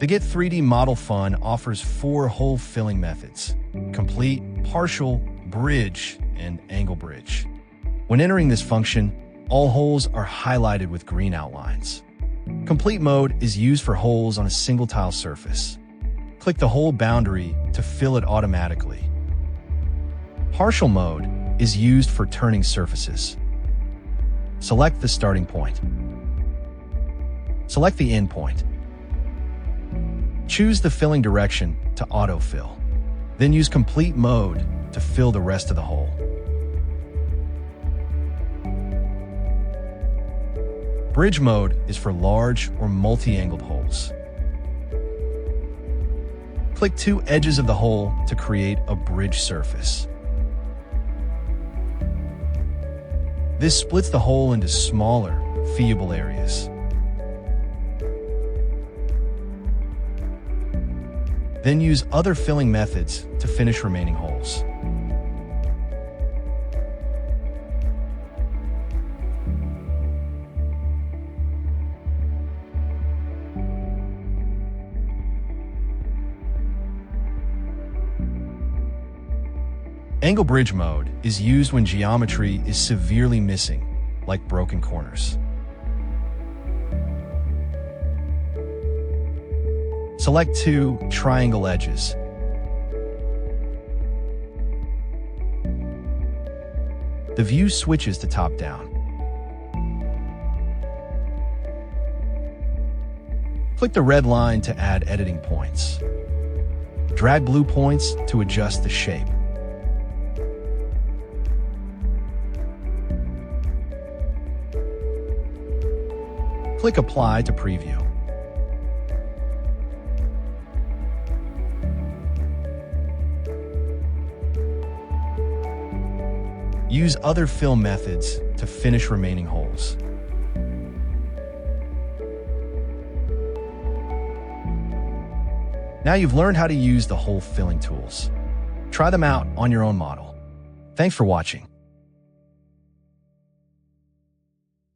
The Get3D ModelFun offers 4 hole filling methods: complete, partial, bridge, and angle bridge. When entering this function, all holes are highlighted with green outlines. Complete mode is used for holes on a single tile surface. Click the hole boundary to fill it automatically. Partial mode is used for turning surfaces. Select the starting point. Select the end point. Choose the filling direction to autofill. Then use complete mode to fill the rest of the hole. Bridge mode is for large or multi-angled holes. Click 2 edges of the hole to create a bridge surface. This splits the hole into smaller, feasible areas. Then use other filling methods to finish remaining holes. Angle bridge mode is used when geometry is severely missing, like broken corners. Select 2 triangle edges. The view switches to top-down. Click the red line to add editing points. Drag blue points to adjust the shape. Click Apply to preview. Use other fill methods to finish remaining holes. Now you've learned how to use the hole filling tools. Try them out on your own model. Thanks for watching.